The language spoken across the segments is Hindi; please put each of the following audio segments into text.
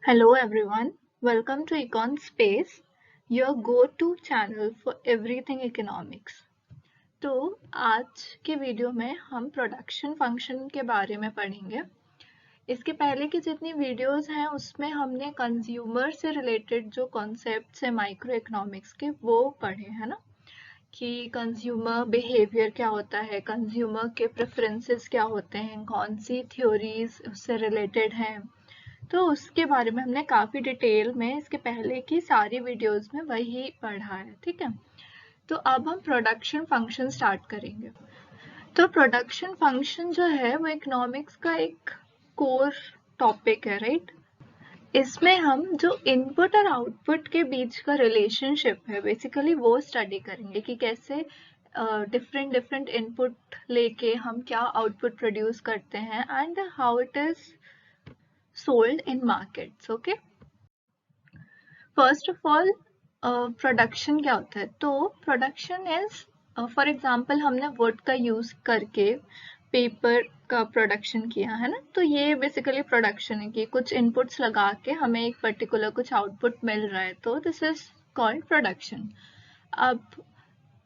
Hello everyone, welcome to Econ Space, your go-to channel for everything economics. तो आज के वीडियो में हम प्रोडक्शन फंक्शन के बारे में पढ़ेंगे। इसके पहले की जितनी वीडियोस हैं उसमें हमने कंज्यूमर से रिलेटेड जो कॉन्सेप्ट्स है माइक्रो इकोनॉमिक्स के वो पढ़े हैं ना, कि कंज्यूमर बिहेवियर क्या होता है, कंज्यूमर के प्रेफरेंसेस क्या होते हैं, कौन सी थ्योरीज उससे रिलेटेड हैं। तो उसके बारे में हमने काफ़ी डिटेल में इसके पहले की सारी वीडियोस में वही पढ़ा है, ठीक है। तो अब हम प्रोडक्शन फंक्शन स्टार्ट करेंगे। तो प्रोडक्शन फंक्शन जो है वो इकोनॉमिक्स का एक कोर टॉपिक है, राइट। इसमें हम जो इनपुट और आउटपुट के बीच का रिलेशनशिप है बेसिकली वो स्टडी करेंगे कि कैसे डिफरेंट डिफरेंट इनपुट लेके हम क्या आउटपुट प्रोड्यूस करते हैं and how it is sold in markets. Okay, first of all production क्या होता है? तो प्रोडक्शन इज, फॉर एग्जांपल हमने वुड का यूज करके पेपर का प्रोडक्शन किया है ना, तो ये बेसिकली प्रोडक्शन है कि कुछ इनपुट्स लगा के हमें एक पर्टिकुलर कुछ आउटपुट मिल रहा है, तो दिस इज कॉल्ड प्रोडक्शन। अब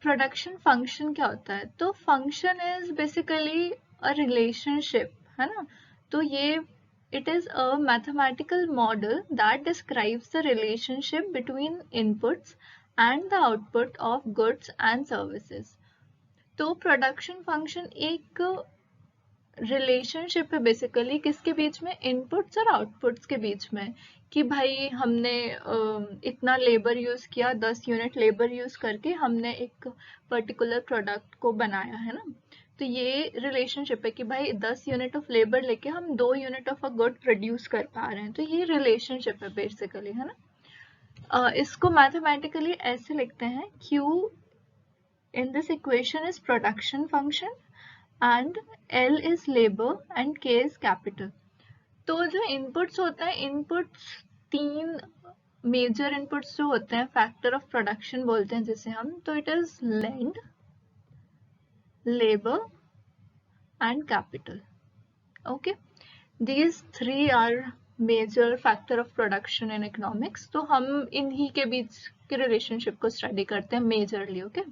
प्रोडक्शन फंक्शन क्या होता है? तो function is basically a relationship, है ना। तो ये it is a mathematical model that describes the relationship between inputs and the output of goods and services. तो प्रोडक्शन फंक्शन एक रिलेशनशिप है बेसिकली किसके बीच में? इनपुट्स और आउटपुट्स के बीच में, कि भाई हमने इतना लेबर यूज किया, 10 यूनिट लेबर यूज करके हमने एक पर्टिकुलर प्रोडक्ट को बनाया है ना। तो ये रिलेशनशिप है कि भाई 10 यूनिट ऑफ लेबर लेके हम 2 unit of a good produce कर पा रहे हैं, तो ये रिलेशनशिप है बेसिकली, है ना। इसको मैथमेटिकली ऐसे लिखते हैं, Q in this equation is production function and L is labor and K is capital. तो जो इनपुट्स होते हैं, इनपुट्स तीन मेजर इनपुट्स जो होते हैं, फैक्टर ऑफ प्रोडक्शन बोलते हैं जिसे हम, तो it is land, labour and capital. Okay, these three are major factor of production in economics. तो हम इन्हीं के बीच के रिलेशनशिप को स्टडी करते हैं मेजरली। ओके,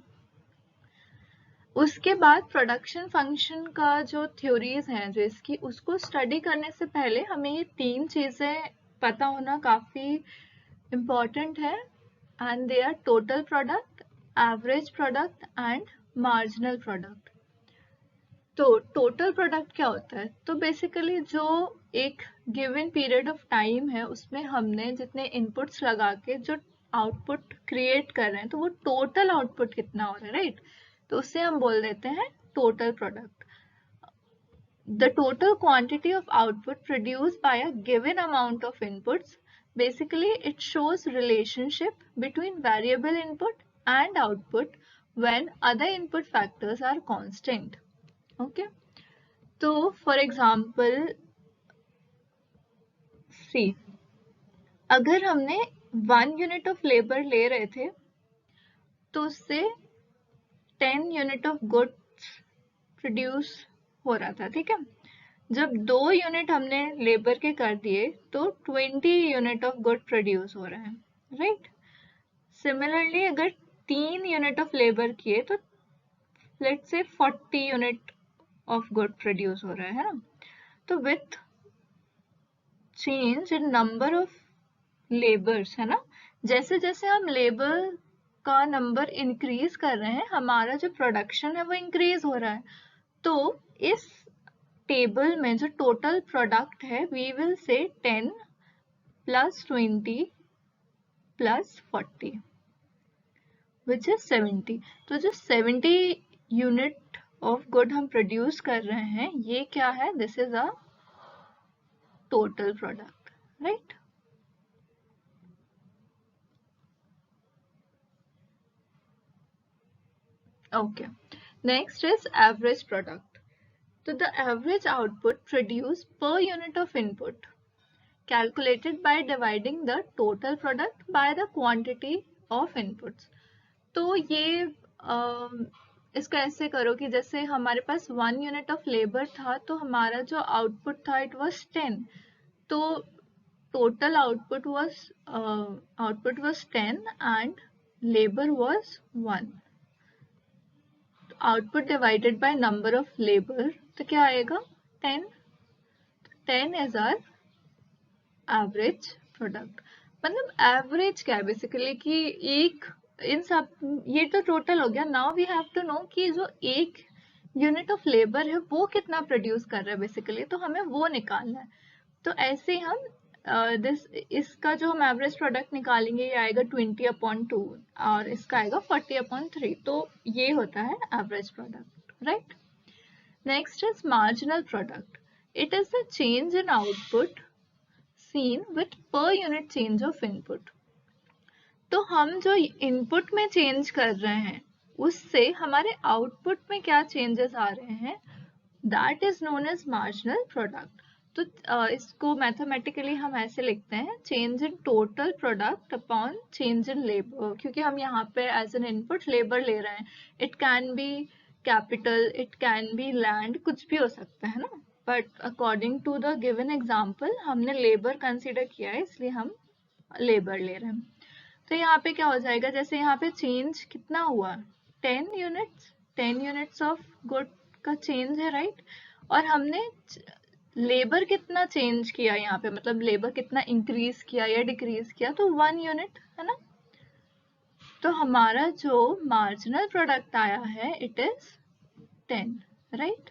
उसके बाद प्रोडक्शन फंक्शन का जो थ्योरीज हैं जो इसकी, उसको स्टडी करने से पहले हमें ये तीन चीजें पता होना काफी इम्पॉर्टेंट है, and they are total product, average product and marginal product. तो टोटल प्रोडक्ट क्या होता है? तो बेसिकली जो एक गिवन पीरियड ऑफ टाइम है उसमें हमने जितने इनपुट्स लगा के जो आउटपुट क्रिएट कर रहे हैं, तो वो टोटल आउटपुट कितना हो रहा है, राइट। तो उससे हम बोल देते हैं total product. The total quantity of output produced by a given amount of inputs, basically it shows relationship between variable input and output when other input factors are constant. Okay, तो for example see, अगर हमने 1 यूनिट ऑफ लेबर ले रहे थे तो उससे 10 यूनिट ऑफ गुड्स प्रोड्यूस हो रहा था, ठीक है। जब 2 यूनिट हमने लेबर के कर दिए तो 20 यूनिट ऑफ गुड प्रोड्यूस हो रहा है, राइट। सिमिलरली अगर 3 यूनिट ऑफ लेबर किए तो let's say 40 unit of good produce हो रहा है ना। तो with change in number of labours, है ना, जैसे जैसे हम लेबर का नंबर इंक्रीज कर रहे हैं हमारा जो प्रोडक्शन है वो इंक्रीज हो रहा है। तो इस टेबल में जो टोटल प्रोडक्ट है we will say 10 plus 20 plus 40 which is 70। तो जो 70 यूनिट ऑफ गुड हम प्रोड्यूस कर रहे हैं ये क्या है? This is a total product, right. Okay, next is average product. So the average output produced per unit of input calculated by dividing the total product by the quantity of inputs. तो ये इसको ऐसे करो कि जैसे हमारे पास 1 यूनिट ऑफ लेबर था तो हमारा जो आउटपुट था इट वाज 10, तो total output was 10 and labor was 1. Output divided by number of labor, तो क्या आएगा 10. 10 is our average product. मतलब एवरेज क्या है बेसिकली कि एक इन सब, ये तो टोटल हो गया. Now we have to know कि जो एक यूनिट ऑफ लेबर है वो कितना प्रोड्यूस कर रहा है बेसिकली, तो हमें वो निकालना है. तो ऐसे हम इसका जो हम एवरेज प्रोडक्ट निकालेंगे ये आएगा 20/2 और इसका आएगा 40/3. तो ये होता है average product, right. Next is marginal product. It is the change in output seen with per unit change of input. तो हम जो इनपुट में चेंज कर रहे हैं उससे हमारे आउटपुट में क्या चेंजेस आ रहे हैं, that is known as marginal product. तो इसको मैथमेटिकली हम ऐसे लिखते हैं, change in total product upon change in labour, क्योंकि हम यहाँ पे एज एन इनपुट लेबर ले रहे हैं. It can be capital, it can be land, कुछ भी हो सकता है ना, but according to the given example हमने लेबर कंसिडर किया है इसलिए हम लेबर ले रहे हैं. तो यहाँ पे क्या हो जाएगा, जैसे यहाँ पे चेंज कितना हुआ 10 यूनिट्स ऑफ गुड का चेंज है, राइट. और हमने लेबर कितना चेंज किया यहाँ पे, मतलब लेबर कितना इंक्रीज किया या डिक्रीज किया, तो 1 यूनिट है ना. तो हमारा जो मार्जिनल प्रोडक्ट आया है it is 10, right.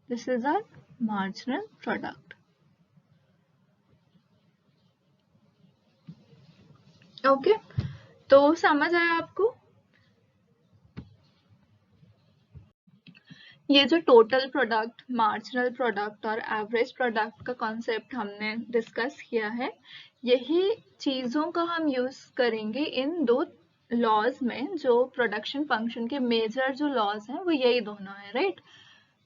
This is our marginal product. Okay, तो समझ आया आपको. ये जो टोटल प्रोडक्ट, मार्जिनल प्रोडक्ट और एवरेज प्रोडक्ट का कॉन्सेप्ट हमने डिस्कस किया है, यही चीज़ों का हम यूज करेंगे इन दो लॉज में. जो प्रोडक्शन फंक्शन के मेजर जो लॉज हैं वो यही दोनों हैं, राइट.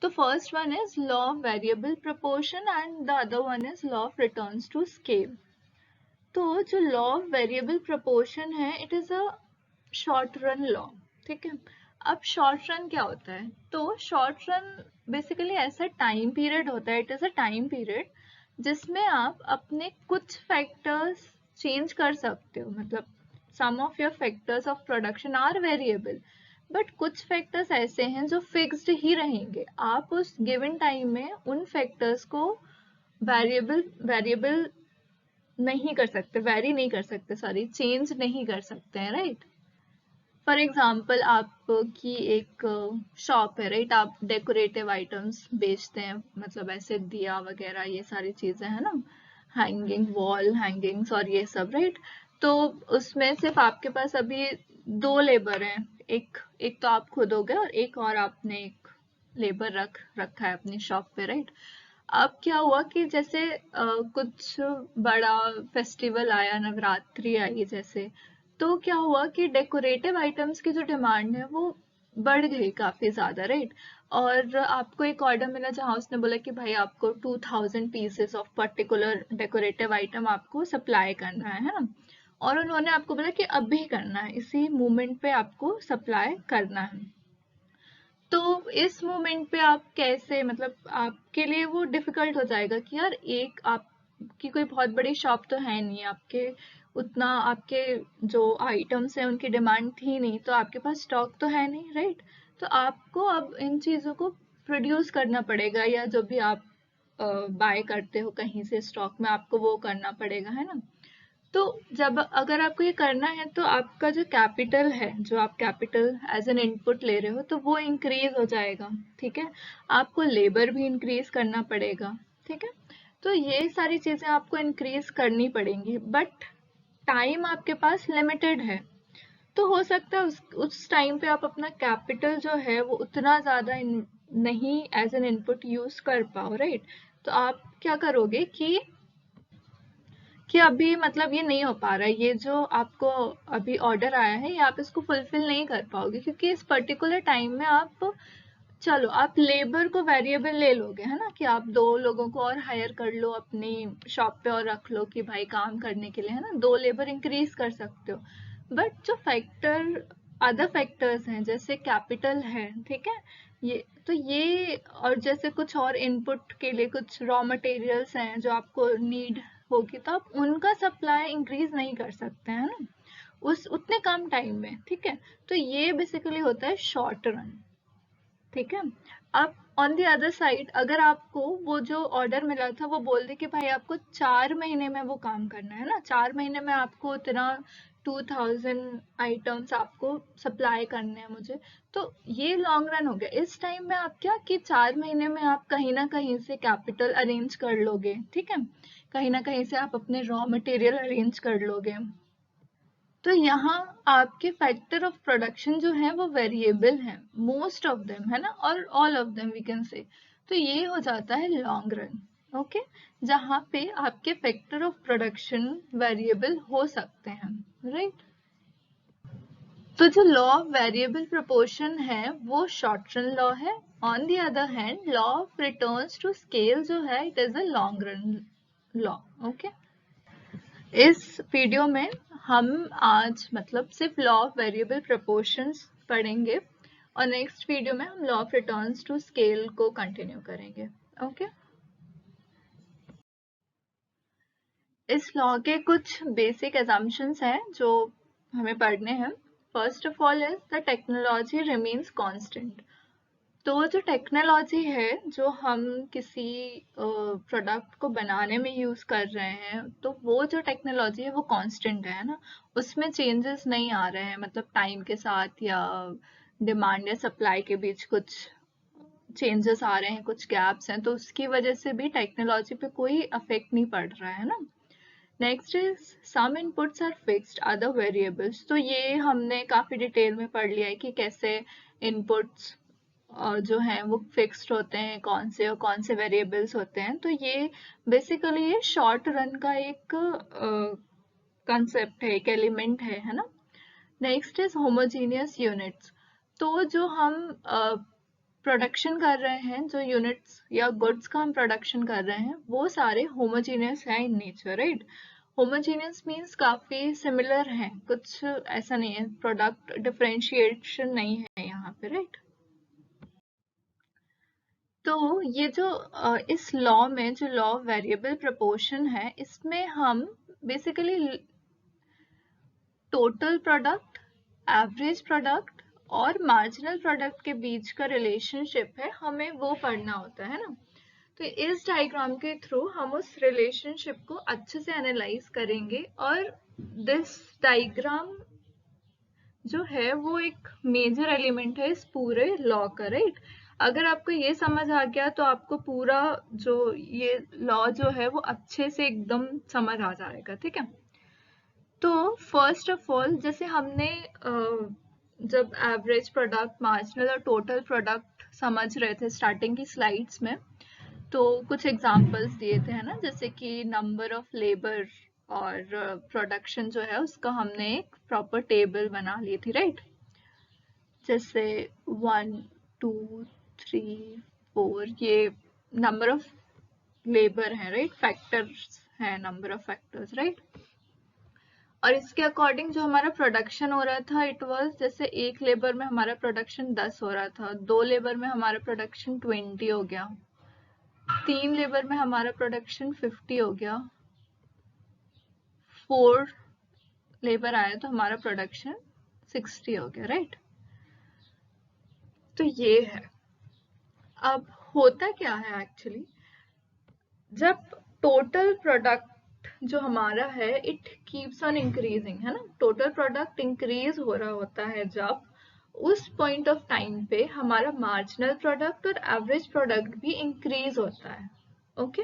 तो first one is law of variable proportion and the other one is law of returns to scale. तो जो लॉ ऑफ वेरिएबल प्रोपोर्शन है it is a short run law, ठीक है. अब शॉर्ट रन क्या होता है, तो शॉर्ट रन बेसिकली ऐसा टाइम पीरियड होता है, it is a time period जिसमें आप अपने कुछ फैक्टर्स चेंज कर सकते हो. मतलब sum of your factors of production are variable, but कुछ फैक्टर्स ऐसे हैं जो फिक्स्ड ही रहेंगे. आप उस गिवन टाइम में उन फैक्टर्स को वेरिएबल नहीं कर सकते, वेरी नहीं कर सकते, सॉरी, चेंज नहीं कर सकते हैं, राइट. फॉर एग्जाम्पल आपकी एक शॉप है, राइट. आप डेकोरेटिव आइटम्स बेचते हैं, मतलब ऐसे दिया वगैरह ये सारी चीजें है ना, हैंगिंग वॉल हैंगिंग्स और ये सब, राइट. तो उसमें सिर्फ आपके पास अभी 2 लेबर हैं, एक तो आप खुद हो गए और एक और आपने एक लेबर रखा है अपनी शॉप पे, राइट. अब क्या हुआ कि जैसे कुछ बड़ा फेस्टिवल आया, नवरात्रि आई जैसे, तो क्या हुआ कि डेकोरेटिव आइटम्स की जो डिमांड है वो बढ़ गई काफी ज्यादा, राइट. और आपको एक ऑर्डर मिला जहां उसने बोला कि भाई आपको 2000 pieces of particular decorative item आपको सप्लाई करना है ना. और उन्होंने आपको बोला कि अभी करना है, इसी मोमेंट पे आपको सप्लाई करना है. तो इस मोमेंट पे आप कैसे, मतलब आपके लिए वो डिफिकल्ट हो जाएगा कि यार एक आपकी कोई बहुत बड़ी शॉप तो है नहीं, आपके उतना आपके जो आइटम्स हैं उनकी डिमांड थी नहीं, तो आपके पास स्टॉक तो है नहीं, राइट. तो आपको अब इन चीज़ों को प्रोड्यूस करना पड़ेगा, या जो भी आप बाय करते हो कहीं से स्टॉक में, आपको वो करना पड़ेगा, है ना. तो जब अगर आपको ये करना है तो आपका जो कैपिटल है, जो आप कैपिटल एज एन इनपुट ले रहे हो, तो वो इंक्रीज हो जाएगा, ठीक है. आपको लेबर भी इंक्रीज करना पड़ेगा, ठीक है. तो ये सारी चीजें आपको इंक्रीज करनी पड़ेंगी, बट टाइम आपके पास लिमिटेड है. तो हो सकता है उस टाइम पे आप अपना कैपिटल जो है वो उतना ज्यादा नहीं एज एन इनपुट यूज कर पाओ, राइट. तो आप क्या करोगे कि अभी मतलब ये नहीं हो पा रहा है, ये जो आपको अभी ऑर्डर आया है ये आप इसको फुलफिल नहीं कर पाओगे, क्योंकि इस पर्टिकुलर टाइम में आप, चलो आप लेबर को वेरिएबल ले लोगे, है ना, कि आप 2 लोगों को और हायर कर लो अपनी शॉप पे और रख लो कि भाई काम करने के लिए, है ना, 2 लेबर इंक्रीज कर सकते हो. बट जो अदर फैक्टर्स हैं जैसे कैपिटल है, ठीक है, ये और जैसे कुछ और इनपुट के लिए कुछ रॉ मटेरियल्स हैं जो आपको नीड होगी तो आप उनका सप्लाई इंक्रीज नहीं कर सकते हैं ना उस उतने कम टाइम में, ठीक है। तो ये बेसिकली होता है शॉर्ट रन, ठीक है। अब ऑन द अदर साइड अगर आपको वो जो ऑर्डर मिला था वो बोल दे कि भाई आपको 4 महीने में वो काम करना है ना, 4 महीने में आपको इतना 2000 आइटम्स आपको सप्लाई करने हैं मुझे, तो ये लॉन्ग रन हो गया। इस टाइम में आप क्या कि 4 महीने में आप कहीं ना कहीं से कैपिटल अरेंज कर लोगे, ठीक है, कहीं ना कहीं से आप अपने रॉ मटेरियल अरेंज कर लोगे। तो यहाँ आपके फैक्टर ऑफ प्रोडक्शन जो है वो वेरिएबल है, मोस्ट ऑफ देम है ना, और all of them we can say. तो ये हो जाता है लॉन्ग रन, ओके, जहाँ पे आपके फैक्टर ऑफ प्रोडक्शन वेरिएबल हो सकते हैं, राइट। तो जो लॉ ऑफ वेरिएबल प्रोपोर्शन है वो शॉर्ट रन लॉ है। On the other hand law of returns to scale जो है it is a long run law, okay. इस वीडियो में हम आज मतलब सिर्फ लॉ ऑफ वेरिएबल प्रोपोर्शंस पढ़ेंगे और नेक्स्ट वीडियो में हम law of returns to scale को कंटिन्यू करेंगे, ओके। इस लॉ के कुछ बेसिक असम्पशंस हैं जो हमें पढ़ने हैं। First of all is the technology remains constant. तो जो टेक्नोलॉजी है जो हम किसी प्रोडक्ट को बनाने में यूज कर रहे हैं तो वो जो टेक्नोलॉजी है वो कांस्टेंट है ना, उसमें चेंजेस नहीं आ रहे हैं, मतलब टाइम के साथ या डिमांड या सप्लाई के बीच कुछ चेंजेस आ रहे हैं, कुछ गैप्स हैं, तो उसकी वजह से भी टेक्नोलॉजी पे कोई अफेक्ट नहीं पड़ रहा है ना। Next is some inputs are fixed other variables. तो ये हमने काफी डिटेल में पढ़ लिया है कि कैसे इनपुट्स जो हैं वो फिक्स्ड होते हैं, कौन से वेरिएबल्स होते हैं। तो ये बेसिकली ये शॉर्ट रन का एक कंसेप्ट है, एक एलिमेंट है ना। Next is homogeneous units. तो जो हम प्रोडक्शन कर रहे हैं, जो यूनिट्स या गुड्स का हम प्रोडक्शन कर रहे हैं वो सारे होमोजीनियस हैं in nature, right. Homogeneous means काफी सिमिलर हैं, कुछ ऐसा नहीं है, प्रोडक्ट डिफरेंशिएशन नहीं है यहाँ पे, राइट। तो ये जो इस लॉ में जो लॉ ऑफ वेरिएबल प्रोपोर्शन है इसमें हम basically total product, average product और मार्जिनल प्रोडक्ट के बीच का रिलेशनशिप है, हमें वो पढ़ना होता है ना। तो इस डायग्राम के थ्रू हम उस रिलेशनशिप को अच्छे से एनालाइज करेंगे और दिस डायग्राम जो है वो एक मेजर एलिमेंट है इस पूरे लॉ का, राइट। अगर आपको ये समझ आ गया तो आपको पूरा जो ये लॉ जो है वो अच्छे से एकदम समझ आ जाएगा, ठीक है। तो फर्स्ट ऑफ ऑल जैसे हमने जब एवरेज प्रोडक्ट, मार्जिनल और टोटल प्रोडक्ट समझ रहे थे स्टार्टिंग की स्लाइड्स में, तो कुछ एग्जांपल्स दिए थे है ना, जैसे कि नंबर ऑफ लेबर और प्रोडक्शन जो है उसका हमने एक प्रॉपर टेबल बना ली थी, राइट। जैसे 1 2 3 4 ये नंबर ऑफ लेबर है, राइट, फैक्टर्स है, नंबर ऑफ फैक्टर्स, राइट। और इसके अकॉर्डिंग जो हमारा प्रोडक्शन हो रहा था इट वाज, जैसे एक लेबर में हमारा प्रोडक्शन 10 हो रहा था, 2 लेबर में हमारा प्रोडक्शन 20 हो गया, 3 लेबर में हमारा प्रोडक्शन 50 हो गया, 4 लेबर आया तो हमारा प्रोडक्शन 60 हो गया, राइट। तो ये है। अब होता क्या है एक्चुअली, जब टोटल प्रोडक्ट जो हमारा है इट कीप्स ऑन इंक्रीजिंग है ना, टोटल प्रोडक्ट इंक्रीज हो रहा होता है जब उस पॉइंट ऑफ टाइम पे हमारा मार्जिनल प्रोडक्ट और एवरेज प्रोडक्ट भी इंक्रीज होता है, ओके।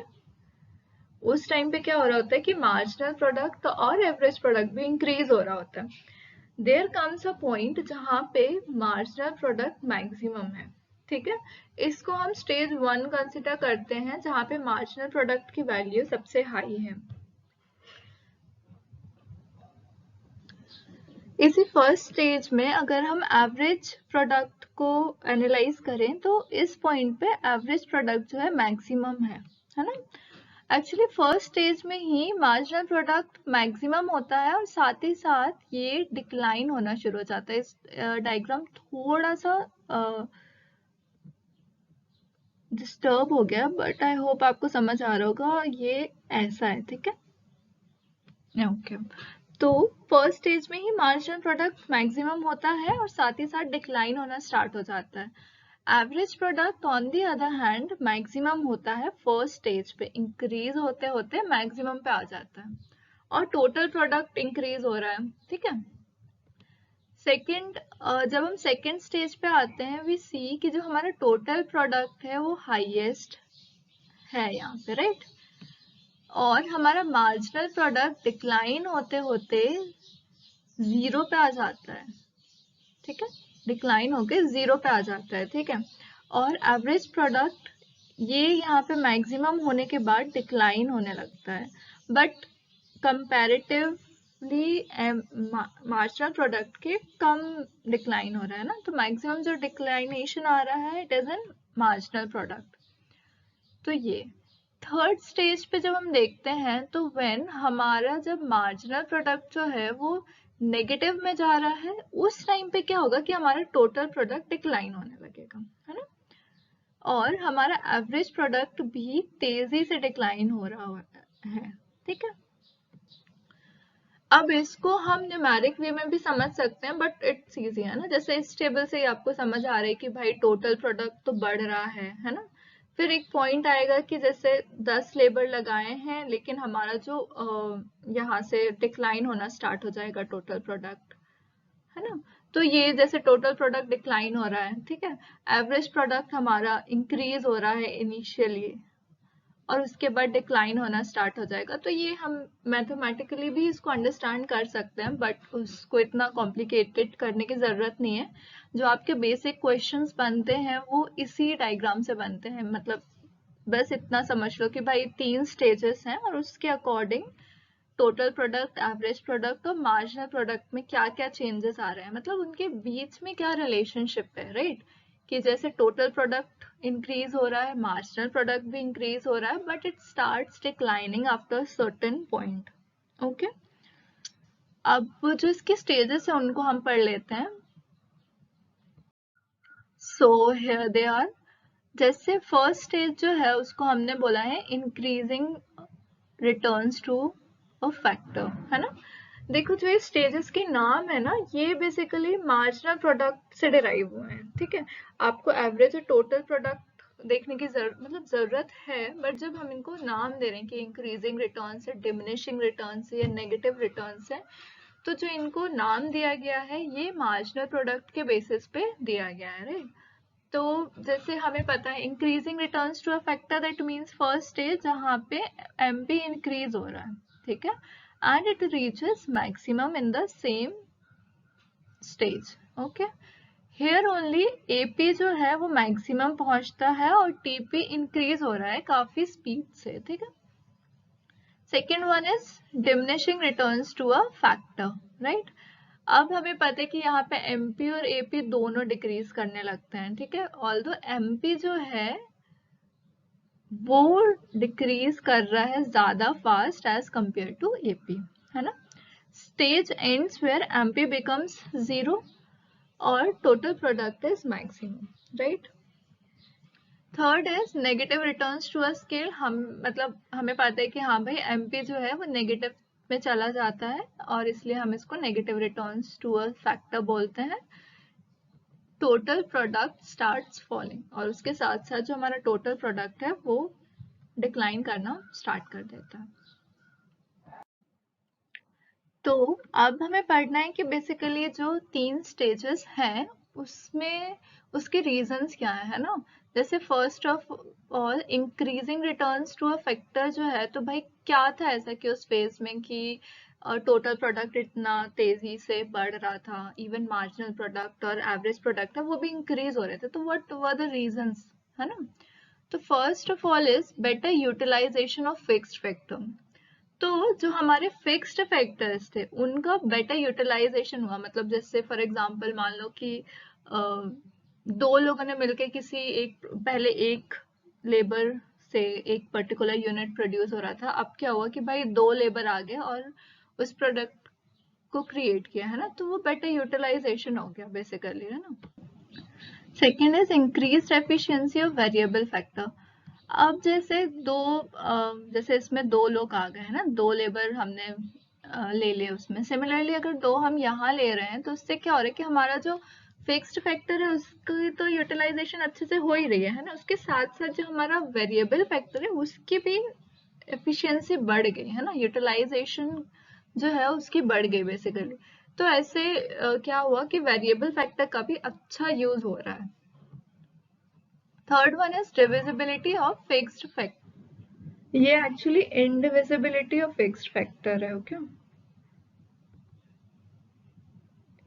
उस टाइम पे क्या हो रहा होता है कि मार्जिनल प्रोडक्ट और एवरेज प्रोडक्ट भी इंक्रीज हो रहा होता है। देयर कम्स अ पॉइंट जहाँ पे मार्जिनल प्रोडक्ट मैक्सिमम है, ठीक है। इसको हम स्टेज 1 कंसिडर करते हैं जहाँ पे मार्जिनल प्रोडक्ट की वैल्यू सबसे हाई है। इसी फर्स्ट स्टेज में अगर हम एवरेज प्रोडक्ट को एनालाइज करें तो इस पॉइंट पे एवरेज प्रोडक्ट जो है मैक्सिमम है ना। एक्चुअली फर्स्ट स्टेज में ही मार्जिनल प्रोडक्ट मैक्सिमम होता है और साथ ही साथ ये डिक्लाइन होना शुरू हो जाता है। इस डायग्राम थोड़ा सा डिस्टर्ब हो गया बट आई होप आपको समझ आ रहा होगा, ये ऐसा है, ठीक है। ओके, तो फर्स्ट स्टेज में ही मार्जिनल प्रोडक्ट मैक्सिमम होता है और साथ ही साथ डिक्लाइन होना स्टार्ट हो जाता है। Average product on the other hand maximum होता है फर्स्ट स्टेज पे, इंक्रीज होते होते मैक्सिमम पे आ जाता है और टोटल प्रोडक्ट इंक्रीज हो रहा है, ठीक है। सेकंड, जब हम सेकंड स्टेज पे आते हैं वी सी कि जो हमारा टोटल प्रोडक्ट है वो हाईएस्ट है यहाँ पे, राइट। और हमारा मार्जिनल प्रोडक्ट डिक्लाइन होते होते जीरो पे आ जाता है, ठीक है, डिक्लाइन होके जीरो पे आ जाता है, ठीक है। और एवरेज प्रोडक्ट ये यहाँ पे मैक्सिमम होने के बाद डिक्लाइन होने लगता है, बट कंपैरेटिवली मार्जिनल प्रोडक्ट के कम डिक्लाइन हो रहा है ना, तो मैक्सिमम जो डिक्लाइनेशन आ रहा है it is in marginal product. तो ये थर्ड स्टेज पे जब हम देखते हैं तो व्हेन हमारा जब मार्जिनल प्रोडक्ट जो है वो नेगेटिव में जा रहा है, उस टाइम पे क्या होगा कि हमारा टोटल प्रोडक्ट डिक्लाइन होने लगेगा, है ना। और हमारा एवरेज प्रोडक्ट भी तेजी से डिक्लाइन हो रहा है, ठीक है। अब इसको हम न्यूमेरिक वे में भी समझ सकते हैं, बट इट्स इजी है ना, जैसे इस टेबल से ही आपको समझ आ रहा है कि भाई टोटल प्रोडक्ट तो बढ़ रहा है ना। फिर एक पॉइंट आएगा कि जैसे 10 लेबर लगाए हैं लेकिन हमारा जो यहाँ से डिक्लाइन होना स्टार्ट हो जाएगा टोटल प्रोडक्ट, है ना। तो ये जैसे टोटल प्रोडक्ट डिक्लाइन हो रहा है, ठीक है, एवरेज प्रोडक्ट हमारा इंक्रीज हो रहा है इनिशियली और उसके बाद डिक्लाइन होना स्टार्ट हो जाएगा। तो ये हम मैथमेटिकली भी इसको अंडरस्टैंड कर सकते हैं, बट उसको इतना कॉम्प्लिकेटेड करने की ज़रूरत नहीं है। जो आपके बेसिक क्वेश्चंस बनते हैं वो इसी डायग्राम से बनते हैं, मतलब बस इतना समझ लो कि भाई 3 स्टेजेस हैं और उसके according total product, average product और मार्जिनल प्रोडक्ट में क्या क्या चेंजेस आ रहे हैं, मतलब उनके बीच में क्या रिलेशनशिप है, राइट। कि जैसे टोटल प्रोडक्ट इंक्रीज हो रहा है, मार्जिनल प्रोडक्ट भी इंक्रीज हो रहा है, but it starts declining after certain point, okay. अब जो इसके स्टेजेस है उनको हम पढ़ लेते हैं। So here they are. जैसे फर्स्ट स्टेज जो है उसको हमने बोला है increasing returns to a factor, है ना। देखो जो ये स्टेजेस के नाम है ना, ये बेसिकली मार्जिनल प्रोडक्ट से डिराइव हुए हैं, ठीक है। आपको एवरेज और टोटल प्रोडक्ट देखने की जरूरत है, बट जब हम इनको नाम दे रहे हैं कि इंक्रीजिंग रिटर्न है, डिमिनिशिंग रिटर्न है या नेगेटिव रिटर्न है, तो जो इनको नाम दिया गया है ये मार्जिनल प्रोडक्ट के बेसिस पे दिया गया है, राइट। तो जैसे हमें पता है increasing returns to a factor, that means first stage जहाँ पे एमपी इंक्रीज हो रहा है, ठीक है, and it reaches maximum in the same stage, okay. Here only AP जो है वो मैक्सिमम पहुंचता है और टीपी इंक्रीज हो रहा है काफी स्पीड से, ठीक है। Second one is diminishing returns to a factor, right. अब हमें पता है कि यहाँ पे MP और AP दोनों डिक्रीज करने लगते हैं, ठीक है। ऑल्दो MP जो है वो डिक्रीज कर रहा है ज्यादा fast as compare to AP, है ना। Stage ends where MP becomes zero और total product is maximum, right. Third is negative returns to a scale. हम मतलब हमें पता है कि हाँ भाई MP जो है वो नेगेटिव में चला जाता है और इसलिए हम इसको negative returns to a factor बोलते हैं। टोटल प्रोडक्ट स्टार्ट्स फॉलिंग और उसके साथ साथ जो हमारा टोटल प्रोडक्ट है वो डिक्लाइन करना स्टार्ट कर देता है। तो अब हमें पढ़ना है कि बेसिकली जो 3 स्टेजेस हैं उसमें उसके रीजंस क्या है ना। जैसे first of all increasing returns to a factor जो है, तो भाई क्या था ऐसा कि उस फेज में कि टोटल प्रोडक्ट इतना तेजी से बढ़ रहा था, इवन मार्जिनल प्रोडक्ट और एवरेज प्रोडक्ट है वो भी इंक्रीज हो रहे थे, तो व्हाट वर द रीजंस, है ना। तो first of all is better utilisation of fixed factor. तो जो हमारे फिक्स्ड फैक्टर्स थे उनका बेटर यूटिलाइजेशन हुआ, मतलब जैसे फॉर एग्जांपल मान लो कि दो लोगों ने मिलकर किसी एक, पहले एक लेबर से एक पर्टिकुलर यूनिट प्रोड्यूस हो रहा था, अब क्या हुआ कि भाई 2 लेबर आ गए और उस प्रोडक्ट को क्रिएट किया, है ना, तो वो बेटर यूटिलाइजेशन हो गया बेसिकली, है ना। Second is increase efficiency of variable factor. अब जैसे जैसे इसमें 2 लोग आ गए हैं ना, 2 लेबर हमने ले ले उसमें। सिमिलरली अगर 2 हम यहाँ ले रहे हैं तो उससे क्या हो रहा है कि हमारा जो फिक्स्ड फैक्टर है उसकी तो यूटिलाइजेशन अच्छे से हो ही रही है ना, उसके साथ साथ जो हमारा वेरिएबल फैक्टर है उसकी भी एफिशिएंसी बढ़ गई है ना, यूटिलाइजेशन जो है उसकी बढ़ गई बेसिकली। तो ऐसे क्या हुआ कि वेरिएबल फैक्टर का भी अच्छा यूज हो रहा है। Third one is divisibility of fixed factor. ये actually indivisibility of fixed factor है। Okay,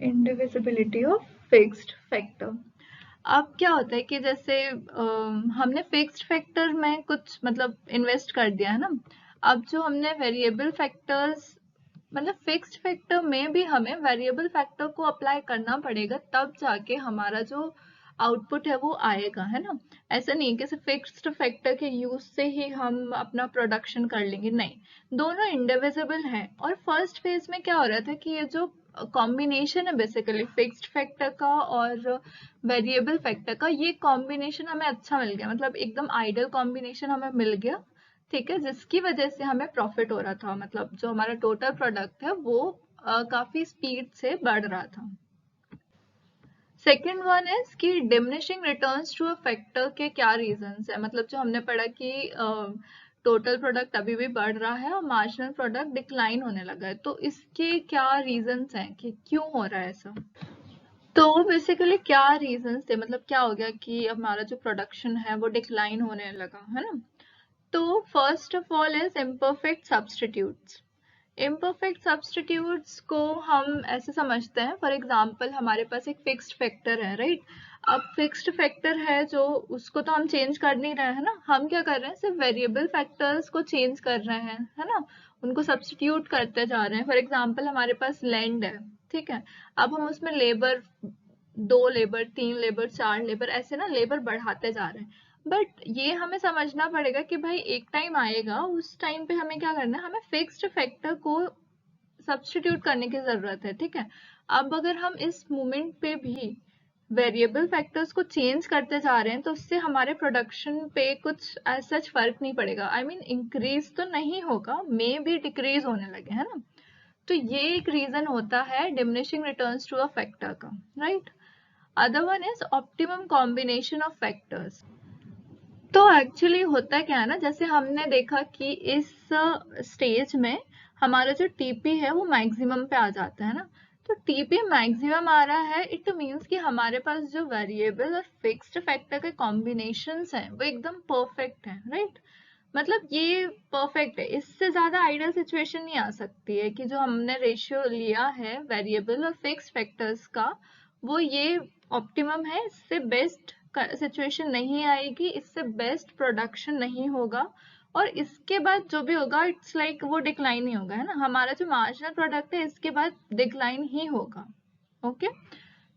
indivisibility of fixed factor. अब क्या होता है कि जैसे हमने फिक्स्ड फैक्टर में कुछ मतलब इन्वेस्ट कर दिया है ना, अब जो हमने वेरिएबल फैक्टर्स मतलब फिक्स्ड फैक्टर में भी हमें वेरिएबल फैक्टर को अप्लाई करना पड़ेगा, तब जाके हमारा जो आउटपुट है वो आएगा, है ना। ऐसा नहीं है कि सिर्फ फिक्स्ड फैक्टर के यूज से ही हम अपना प्रोडक्शन कर लेंगे, नहीं, दोनों इंडिविजिबल हैं। और फर्स्ट फेज में क्या हो रहा था कि ये जो कॉम्बिनेशन है बेसिकली फिक्स्ड फैक्टर का और वेरिएबल फैक्टर का, ये कॉम्बिनेशन हमें अच्छा मिल गया, मतलब एकदम आइडियल कॉम्बिनेशन हमें मिल गया, ठीक है, जिसकी वजह से हमें प्रॉफिट हो रहा था, मतलब जो हमारा टोटल प्रोडक्ट है वो काफी स्पीड से बढ़ रहा था। सेकेंड वन इज कि diminishing returns to a factor के क्या रीजंस है, मतलब जो हमने पढ़ा कि टोटल प्रोडक्ट अभी भी बढ़ रहा है और मार्जिनल प्रोडक्ट डिक्लाइन होने लगा है, तो इसके क्या रीजंस हैं कि क्यों हो रहा है ऐसा। तो बेसिकली क्या रीजंस थे, मतलब क्या हो गया कि हमारा जो प्रोडक्शन है वो डिक्लाइन होने लगा, है ना। तो first of all is imperfect substitutes. Imperfect substitutes को हम ऐसे समझते हैं, फॉर एग्जांपल हमारे पास एक फिक्स्ड फैक्टर है, राइट। अब फिक्स्ड फैक्टर है जो, उसको तो हम चेंज कर नहीं रहे हैं ना, हम क्या कर रहे हैं, सिर्फ वेरिएबल फैक्टर्स को चेंज कर रहे हैं, है ना, उनको सब्सटीट्यूट करते जा रहे हैं। फॉर एग्जांपल हमारे पास लैंड है, ठीक है, अब हम उसमें लेबर 2 लेबर 3 लेबर 4 लेबर ऐसे ना लेबर बढ़ाते जा रहे हैं, बट ये हमें समझना पड़ेगा कि भाई एक टाइम आएगा, उस टाइम पे हमें क्या करना है, हमें फिक्स्ड फैक्टर को सब्स्टिट्यूट करने की जरूरत है, ठीक है। अब अगर हम इस मोमेंट पे भी वेरिएबल फैक्टर्स को चेंज करते जा रहे हैं तो उससे हमारे प्रोडक्शन पे कुछ सच फर्क नहीं पड़ेगा, आई मीन इंक्रीज तो नहीं होगा, मे भी डिक्रीज होने लगे, है ना। तो ये एक रीजन होता है diminishing returns to a factor का, right. Other one is optimum combination of factors. तो एक्चुअली होता क्या है ना, जैसे हमने देखा कि इस स्टेज में हमारा जो टीपी है वो मैक्सिमम पे आ जाता है ना, तो टीपी मैक्सिमम आ रहा है, इट मींस कि हमारे पास जो वेरिएबल और फिक्स्ड फैक्टर के कॉम्बिनेशंस हैं वो एकदम परफेक्ट हैं, राइट। मतलब ये परफेक्ट है, इससे ज्यादा आइडियल सिचुएशन नहीं आ सकती है कि जो हमने रेशियो लिया है वेरिएबल और फिक्स्ड फैक्टर्स का वो ये ऑप्टिमम है, इससे बेस्ट सिचुएशन नहीं आएगी, इससे बेस्ट प्रोडक्शन नहीं होगा, और इसके बाद जो भी होगा इट्स लाइक वो डिक्लाइन ही होगा, है ना, हमारा जो मार्जिनल प्रोडक्ट है इसके बाद डिक्लाइन ही होगा। ओके,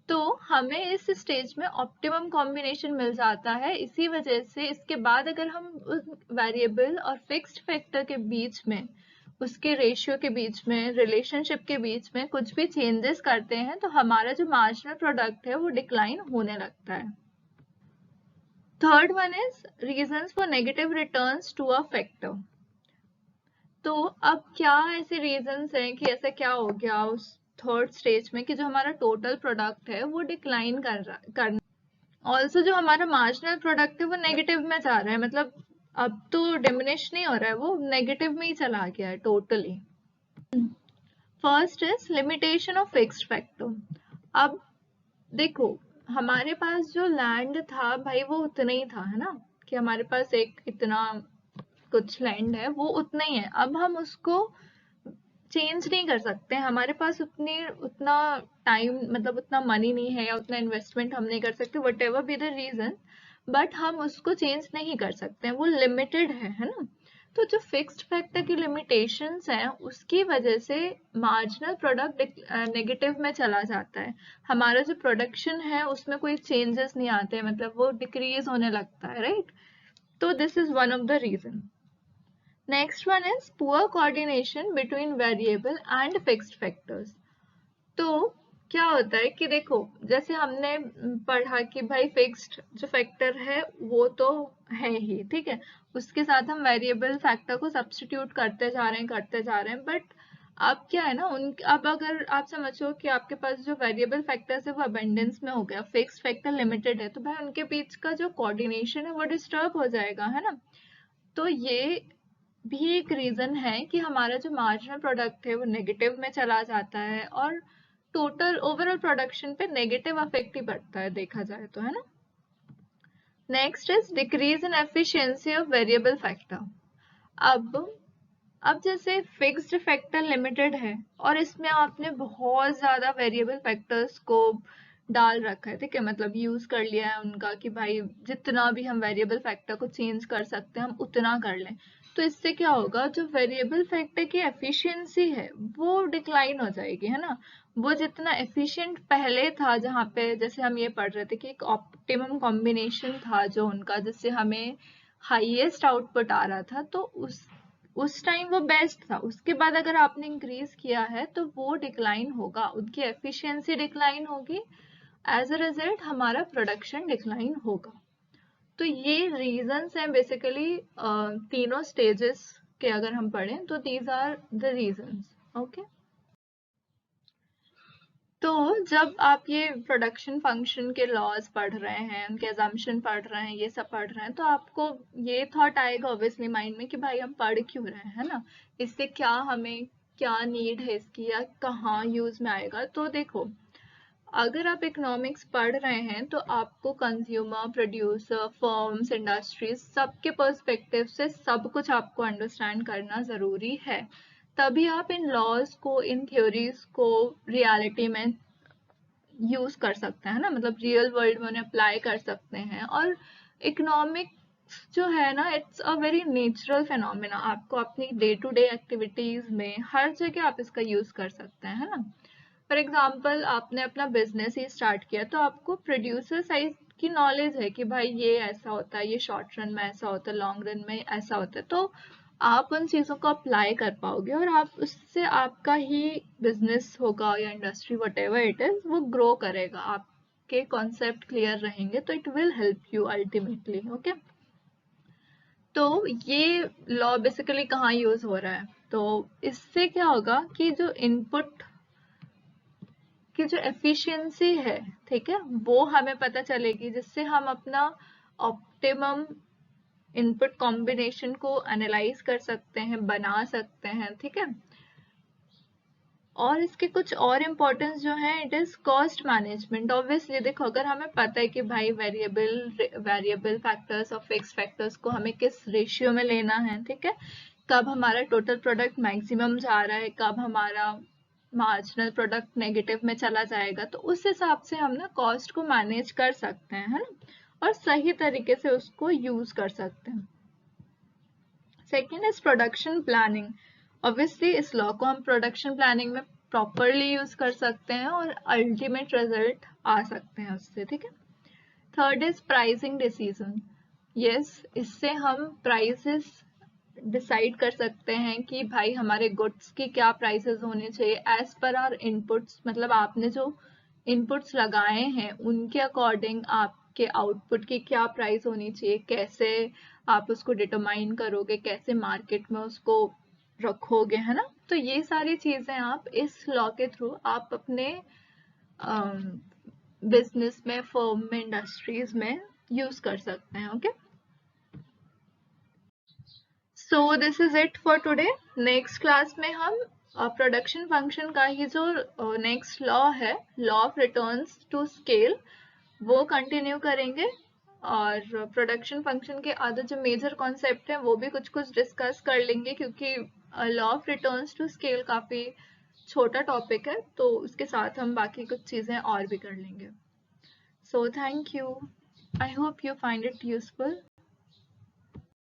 तो हमें इस स्टेज में ऑप्टिमम कॉम्बिनेशन मिल जाता है, इसी वजह से इसके बाद अगर हम उस वेरिएबल और फिक्स्ड फैक्टर के बीच में, उसके रेशियो के बीच में, रिलेशनशिप के बीच में कुछ भी चेंजेस करते हैं तो हमारा जो मार्जिनल प्रोडक्ट है वो डिक्लाइन होने लगता है। Third one is reasons for negative returns to a factor. तो अब क्या ऐसे रीजंस हैं कि ऐसा क्या हो गया उस थर्ड स्टेज में कि जो हमारा टोटल प्रोडक्ट है वो डिक्लाइन कर ऑल्सो जो हमारा मार्जिनल प्रोडक्ट है वो नेगेटिव में जा रहा है, मतलब अब तो डिमिनिश नहीं हो रहा है, वो नेगेटिव में ही चला गया है totally. First is limitation of fixed factor. अब देखो हमारे पास जो लैंड था भाई वो उतना ही था, है ना, कि हमारे पास एक इतना कुछ लैंड है वो उतना ही है, अब हम उसको चेंज नहीं कर सकते, हमारे पास उतना टाइम मतलब उतना मनी नहीं है या उतना इन्वेस्टमेंट हम नहीं कर सकते, whatever be the reason, but हम उसको चेंज नहीं कर सकते, वो लिमिटेड है ना। तो जो फिक्स्ड फैक्टर की लिमिटेशंस हैं उसकी वजह से मार्जिनल प्रोडक्ट नेगेटिव में चला जाता है, हमारा जो प्रोडक्शन है उसमें कोई चेंजेस नहीं आते, मतलब वो डिक्रीज होने लगता है, राइट। तो this is one of the reason. Next one is poor coordination between variable and fixed factors. तो क्या होता है कि देखो जैसे हमने पढ़ा कि भाई फिक्स्ड जो फैक्टर है वो तो है ही, ठीक है, उसके साथ हम वेरिएबल फैक्टर को सब्स्टिट्यूट करते जा रहे हैं बट अब क्या है ना, उन अब अगर आप समझो कि आपके पास जो वेरिएबल फैक्टर्स है वो अबेंडेंस में हो गया, फिक्स फैक्टर लिमिटेड है, तो भाई उनके बीच का जो कोऑर्डिनेशन है वो डिस्टर्ब हो जाएगा, है ना। तो ये भी एक रीजन है कि हमारा जो मार्जिनल प्रोडक्ट है वो नेगेटिव में चला जाता है और टोटल ओवरऑल प्रोडक्शन पे नेगेटिव इफेक्ट ही पड़ता है देखा जाए तो, है ना। Next is decrease in efficiency of variable factor. अब अब जैसे फिक्स्ड फैक्टर लिमिटेड है और इसमें आपने बहुत ज्यादा वेरिएबल फैक्टर्स को डाल रखा है, ठीक है, मतलब यूज कर लिया है उनका कि भाई जितना भी हम वेरिएबल फैक्टर को चेंज कर सकते हैं हम उतना कर लें। तो इससे क्या होगा, जो वेरिएबल फैक्टर की एफिशिएंसी है वो डिक्लाइन हो जाएगी, है ना। वो जितना एफिशिएंट पहले था, जहाँ पे जैसे हम ये पढ़ रहे थे कि एक ऑप्टिमम कॉम्बिनेशन था जो उनका, जिससे हमें हाईएस्ट आउटपुट आ रहा था, तो उस टाइम वो बेस्ट था। उसके बाद अगर आपने इंक्रीज किया है तो वो डिक्लाइन होगा, उनकी एफिशिएंसी डिक्लाइन होगी, एज अ रिजल्ट हमारा प्रोडक्शन डिक्लाइन होगा। तो ये रीजंस हैं बेसिकली, तीनों स्टेजेस के अगर हम पढ़ें तो these are the reasons. Okay, तो जब आप ये प्रोडक्शन फंक्शन के लॉज पढ़ रहे हैं, उनके अजम्पशन पढ़ रहे हैं, ये सब पढ़ रहे हैं, तो आपको ये थॉट आएगा ऑब्वियसली माइंड में कि भाई हम पढ़ क्यों रहे हैं, है ना, इससे क्या हमें क्या नीड है इसकी या कहाँ यूज में आएगा। तो देखो, अगर आप इकोनॉमिक्स पढ़ रहे हैं तो आपको कंज्यूमर, प्रोड्यूसर, फर्म्स, इंडस्ट्रीज सबके पर्सपेक्टिव से सब कुछ आपको अंडरस्टैंड करना जरूरी है, तभी आप इन लॉज को, इन थ्योरीज को रियलिटी में यूज कर सकते हैं ना, मतलब रियल वर्ल्ड में उन्हें अप्लाई कर सकते हैं। और इकोनॉमिक्स जो है ना, it's a very natural phenomena, आपको अपनी डे टू डे एक्टिविटीज में हर जगह आप इसका यूज कर सकते हैं, है ना। फॉर एग्जाम्पल, आपने अपना बिजनेस ही स्टार्ट किया तो आपको प्रोड्यूसर साइड की नॉलेज है कि भाई ये ऐसा होता है, ये शॉर्ट रन में ऐसा होता है, लॉन्ग रन में ऐसा होता है, तो आप उन चीज़ों को अप्लाई कर पाओगे और आप उससे आपका ही बिजनेस होगा या इंडस्ट्री व्हाटएवर इट इज, वो ग्रो करेगा, आपके कॉन्सेप्ट क्लियर रहेंगे तो it will help you ultimately. Okay, तो ये लॉ बेसिकली कहाँ यूज हो रहा है, तो इससे क्या होगा कि जो इनपुट की जो एफिशिएंसी है, ठीक है, वो हमें पता चलेगी, जिससे हम अपना ऑप्टिमम इनपुट कॉम्बिनेशन को एनालाइज कर सकते हैं, बना सकते हैं, ठीक है। और इसके कुछ और इम्पोर्टेंस जो है, it is cost management. Obviously देखो, अगर हमें पता है कि भाई वेरिएबल फैक्टर्स और फिक्स फैक्टर्स को हमें किस रेशियो में लेना है, ठीक है, कब हमारा टोटल प्रोडक्ट मैक्सिमम जा रहा है, कब हमारा मार्जिनल प्रोडक्ट नेगेटिव में चला जाएगा, तो उस हिसाब से हम ना कॉस्ट को मैनेज कर सकते हैं, है ना, और सही तरीके से उसको यूज कर सकते हैं। Second is production planning. Obviously इस लॉ को हम प्रोडक्शन प्लानिंग में प्रॉपरली यूज कर सकते हैं और अल्टीमेट रिजल्ट आ सकते हैं उससे, ठीक है। Third is pricing decision. Yes, इससे हम प्राइसेस डिसाइड कर सकते हैं कि भाई हमारे गुड्स की क्या प्राइसेस होनी चाहिए एज पर आवर इनपुट्स, मतलब आपने जो इनपुट्स लगाए हैं उनके अकॉर्डिंग आपके आउटपुट की क्या प्राइस होनी चाहिए, कैसे आप उसको डिटरमाइन करोगे, कैसे मार्केट में उसको रखोगे, है ना। तो ये सारी चीजें आप इस लॉ के थ्रू आप अपने बिजनेस में, फर्म में, इंडस्ट्रीज में यूज कर सकते हैं। Okay, so this is it for today. Next class में हम प्रोडक्शन फंक्शन का ही जो नेक्स्ट लॉ है, law of returns to scale, वो कंटिन्यू करेंगे। और प्रोडक्शन फंक्शन के अदर जो मेजर कॉन्सेप्ट है वो भी कुछ कुछ डिस्कस कर लेंगे, क्योंकि law of returns to scale काफी छोटा टॉपिक है, तो उसके साथ हम बाकी कुछ चीजें और भी कर लेंगे। So thank you, I hope you find it useful.